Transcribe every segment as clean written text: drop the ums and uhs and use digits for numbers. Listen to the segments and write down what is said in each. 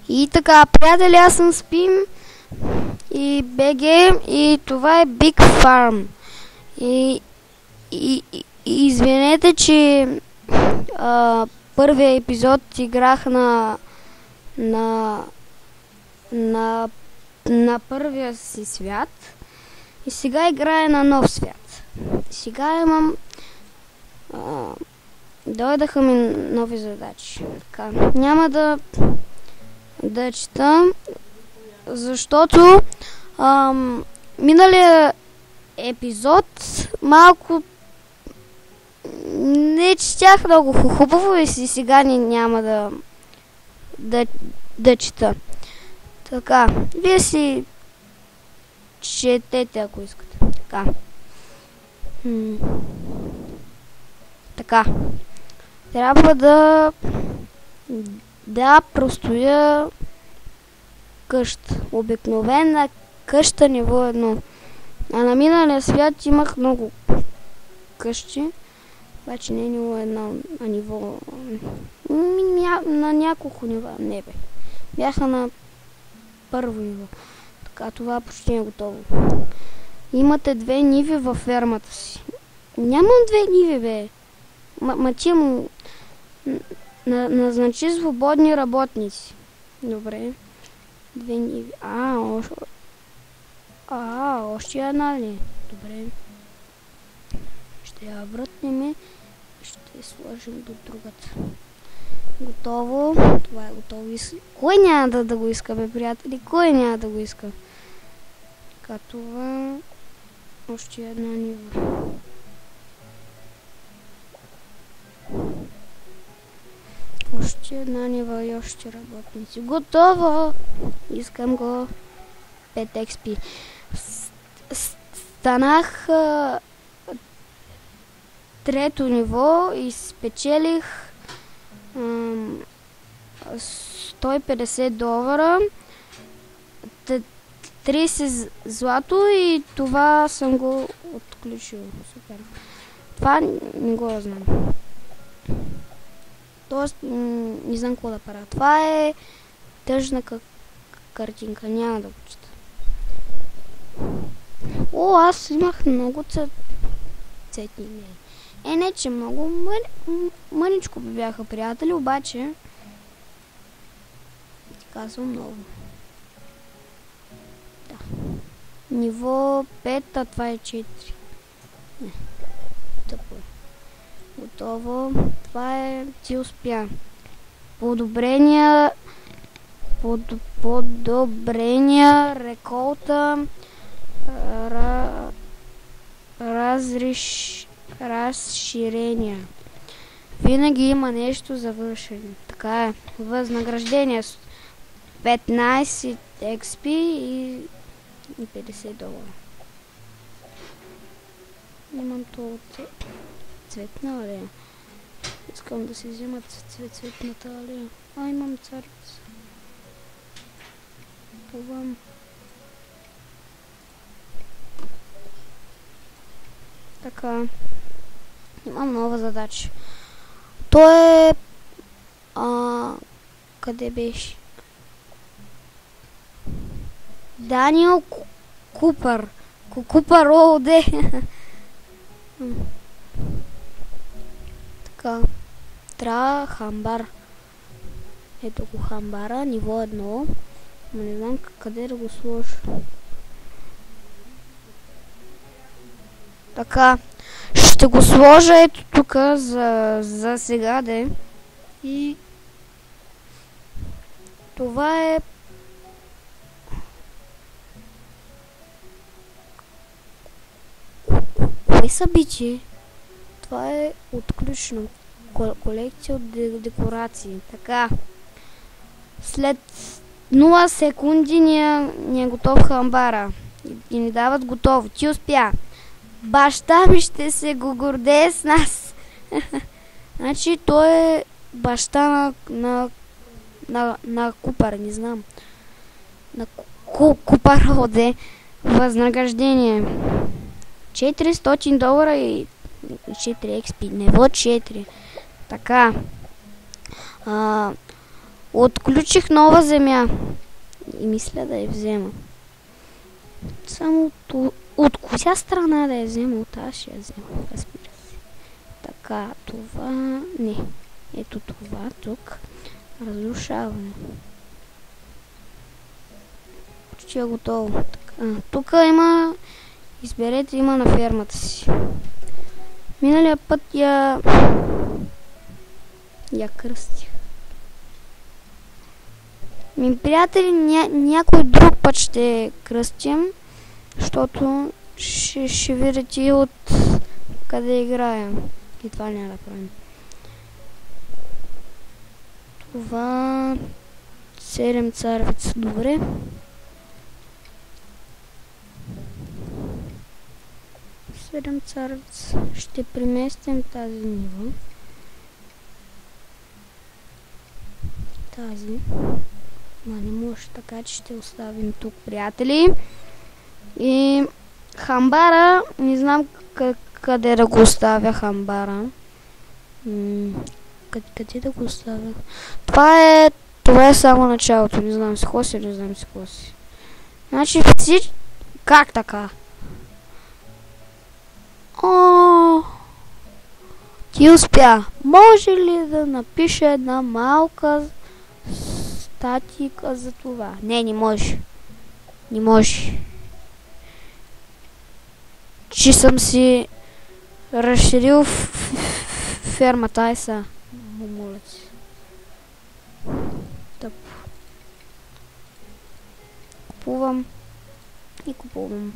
И така, приятели, аз съм Спим и БГ и това е Big Farm. И извинете, че първия епизод играх на първия си свят и сега играя на нов свят. Сега имам дойдаха ми нови задачи. Така, няма да чета, защото миналия епизод малко не четях много хубаво и сега няма да чета. Така, вие си четете, ако искате. Така. Трябва да простоя къща. Обикновена къща ниво 1. А на миналия свят имах много къщи. Обаче не ниво 1, а ниво... на няколко нива. Не бе. Бяха на първо ниво. Така, това почти е готово. Имате 2 ниви във фермата си. Нямам 2 ниви, бе. Ти му назначи свободни работници. Добре. 2 ниви. Още една ли? Добре. Ще я вратнем и ще сложим до другата. Готово. Това е готово. Кой няма да го иска, бе, приятели? Кой няма да го иска? Така, това... Още една нива. Още една нива и още работници. Готово! Искам го. 5 XP. Станах трето ниво и спечелих $150, 30 злато и това съм го отключил. Супер. Това не го знам. Тоест, не знам какво да правя. Това е тъжна картинка. Няма да го чета. Аз имах много цветни имейли. Не, че много мъничко бяха приятели, обаче ти казвам много. Да. Ниво 5, а това е 4. Не. Тъпо е. Готово. Това е... Ти успя. Подобрения, реколта, разширения. Винаги има нещо за вършене. Така е. Възнаграждение 15 XP и $50. Имам това цветна алея. Искам да си вземат цветната алея. Имам царица. Това. Така. Имам нова задача. То е... къде беше? Даниел Купър. Купър ООД. Така. Трябва хамбар. Ето го хамбара, ниво 1. Не знам къде да го сложа. Така. Ще го сложа ето тук за сега, де. И това е... Кой са бичи? Това е отключено. Колекция от декорации. Така. След 0 секунди ни е готов хамбара. И ни дават готово. Ти успя. Баща ми ще се го гордее с нас. Значи той е баща на Купър, не знам. На Купър ОД. Възнаграждение. $400 и 4 XP. Ниво 4. Така. Отключих нова земя. И мисля да я взема. Само от коя страна да я взема? От аз ще я взема. Разбира се. Така, това... Не. Ето това тук. Разрушаване. Почти е готово. Тук има... Изберете, има на фермата си. Миналия път я кръстих. Ми приятели, някой друг път ще кръстим, защото ще видите от къде играем. И това няма да правим. Това 7 царевица, добре. Царевица. Ще преместим тази ниво. Тази. Ма не може, така че ще оставим тук, приятели. И хамбара, не знам къде да го оставя хамбара. Къде да го оставя? Това е само началото, не знам си коси, не знам си коси. Значи всички... Как така? О, ти успя. Може ли да напиша една малка статика за това? Не може. Не може. Че съм си разширил фермата. Ай са. Моля ти. Тъп. Купувам. И купувам.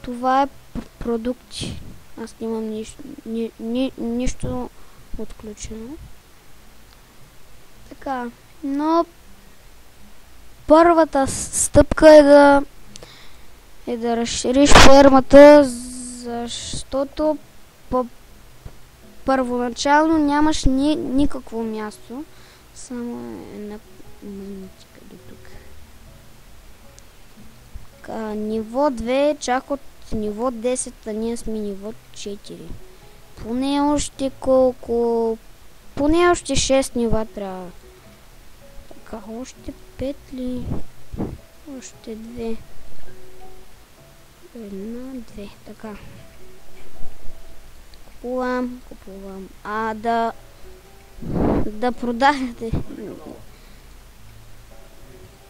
Това е продукти. Аз нямам нищо отключено. Така, но първата стъпка е да разшириш фермата, защото първоначално нямаш никакво място. Само една минутка до тук. Ниво 2, чак от ниво 10, а ние сме ниво 4. Поне още колко... Поне още 6 нива трябва. Така, още 5 ли? Още 2. 1, 2, така. Купувам. Да продавате.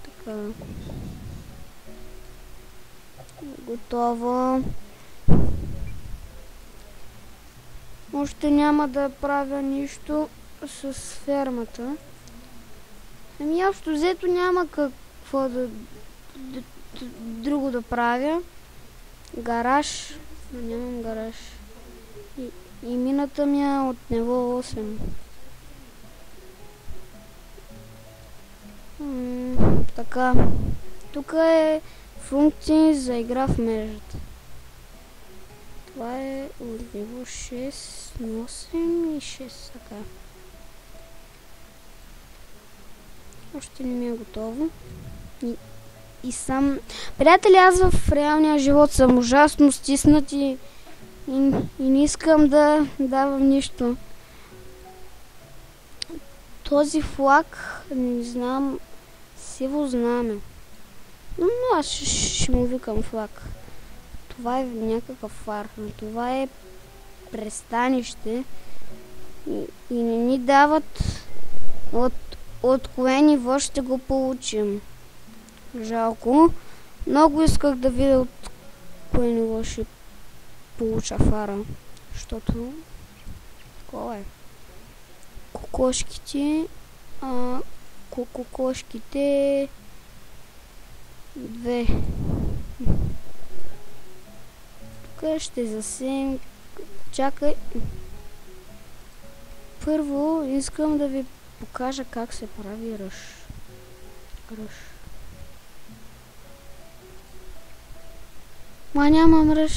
Така. Готово. Още няма да правя нищо с фермата. Ами общо взето няма какво друго да правя. Гараж. Но нямам гараж. И мината ми е от ниво 8. Така. Тук е функции за игра в мрежата. Това е от ниво 6, 8 и 6. Така. Още не ми е готово. И сам... Приятели, аз в реалния живот съм ужасно стиснат и не искам да давам нищо. Този флаг, не знам, сиво знаме. Но аз ще му викам флаг. Това е някакъв фар. Това е пристанище. И не ни дават от кое ниво ще го получим. Жалко. Много исках да видя от кое ниво ще получа фара. Защото такова е. Кокошките. Кокошките 2. Тук ще засеем. Чакай. Първо искам да ви покажа как се прави ръж. 'Ма нямам ръж.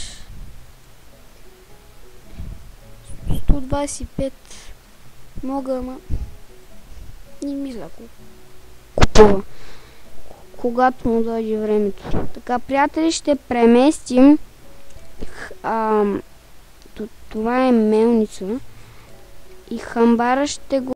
125. Мога, ама не мисля купува. Когато му дойде времето. Така, приятели, ще преместим. Това е мелница. и хамбара ще го